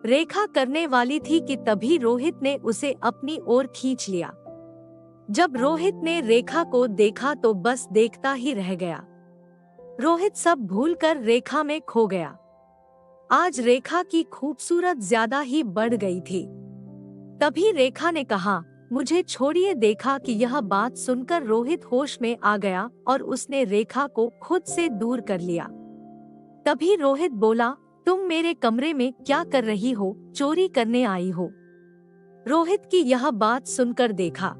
रेखा करने वाली थी कि तभी रोहित ने उसे अपनी ओर खींच लिया। जब रोहित ने रेखा को देखा तो बस देखता ही रह गया। रोहित सब भूलकर रेखा में खो गया। आज रेखा की खूबसूरत ज्यादा ही बढ़ गई थी। तभी रेखा ने कहा, मुझे छोड़िए। देखा कि यह बात सुनकर रोहित होश में आ गया और उसने रेखा को खुद से दूर कर लिया। तभी रोहित बोला, तुम मेरे कमरे में क्या कर रही हो? चोरी करने आई हो? रोहित की यह बात सुनकर देखा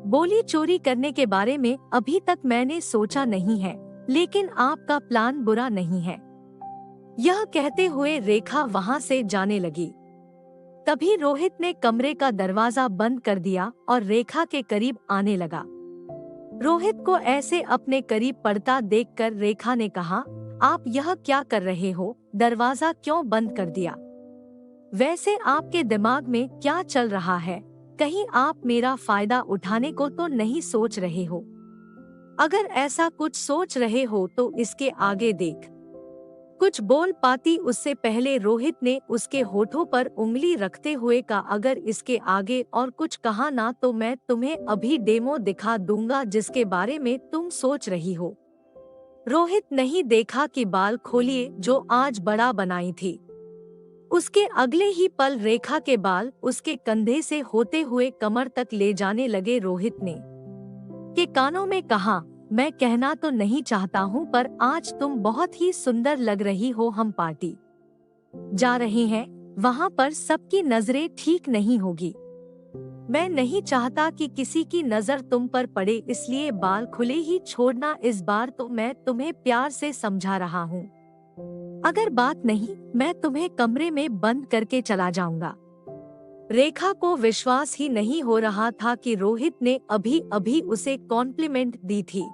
बोली, चोरी करने के बारे में अभी तक मैंने सोचा नहीं है, लेकिन आपका प्लान बुरा नहीं है। यह कहते हुए रेखा वहां से जाने लगी। तभी रोहित ने कमरे का दरवाजा बंद कर दिया और रेखा के करीब आने लगा। रोहित को ऐसे अपने करीब पड़ता देखकर रेखा ने कहा, आप यह क्या कर रहे हो? दरवाजा क्यों बंद कर दिया? वैसे आपके दिमाग में क्या चल रहा है? कहीं आप मेरा फायदा उठाने को तो नहीं सोच रहे हो? अगर ऐसा कुछ सोच रहे हो तो इसके आगे देख। कुछ बोल पाती उससे पहले रोहित ने उसके होठों पर उंगली रखते हुए कहा, अगर इसके आगे और कुछ कहा ना तो मैं तुम्हें अभी डेमो दिखा दूंगा जिसके बारे में तुम सोच रही हो। रोहित नहीं देखा कि बाल खोलिए जो आज बड़ा बनाई थी। उसके अगले ही पल रेखा के बाल उसके कंधे से होते हुए कमर तक ले जाने लगे। रोहित ने के कानों में कहा, मैं कहना तो नहीं चाहता हूँ पर आज तुम बहुत ही सुंदर लग रही हो। हम पार्टी जा रहे हैं, वहाँ पर सबकी नजरें ठीक नहीं होगी। मैं नहीं चाहता कि किसी की नजर तुम पर पड़े, इसलिए बाल खुले ही छोड़ना। इस बार तो मैं तुम्हें प्यार से समझा रहा हूँ। अगर बात नहीं, मैं तुम्हें कमरे में बंद करके चला जाऊंगा। रेखा को विश्वास ही नहीं हो रहा था कि रोहित ने अभी अभी उसे कॉम्प्लीमेंट दी थी।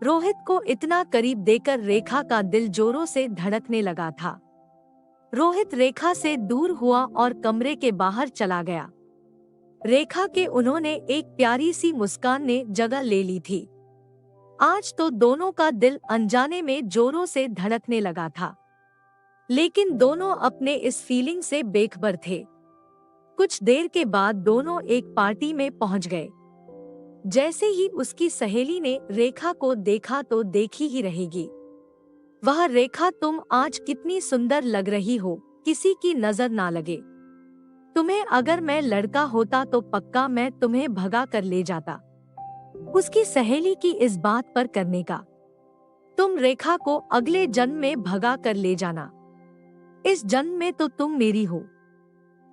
रोहित को इतना करीब देकर रेखा का दिल जोरों से धड़कने लगा था। रोहित रेखा से दूर हुआ और कमरे के बाहर चला गया। रेखा के उन्होंने एक प्यारी सी मुस्कान ने जगह ले ली थी। आज तो दोनों का दिल अनजाने में जोरों से धड़कने लगा था, लेकिन दोनों अपने इस फीलिंग से बेखबर थे। कुछ देर के बाद दोनों एक पार्टी में पहुंच गए। जैसे ही उसकी सहेली ने रेखा को देखा तो देखी ही रहेगी। वह रेखा, तुम आज कितनी सुंदर लग रही हो, किसी की नजर ना लगे तुम्हें। अगर मैं लड़का होता तो पक्का मैं तुम्हें भगा कर ले जाता। उसकी सहेली की इस बात पर करने का, तुम रेखा को अगले जन्म में भगा कर ले जाना, इस जन्म में तो तुम मेरी हो।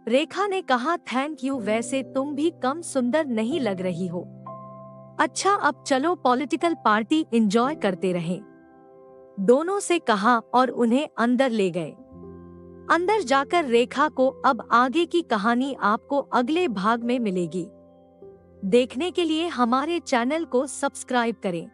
रेखा ने कहा, थैंक यू, वैसे तुम भी कम सुंदर नहीं लग रही हो। अच्छा अब चलो पॉलिटिकल पार्टी एंजॉय करते रहें, दोनों से कहा और उन्हें अंदर ले गए। अंदर जाकर रेखा को अब आगे की कहानी आपको अगले भाग में मिलेगी। देखने के लिए हमारे चैनल को सब्सक्राइब करें।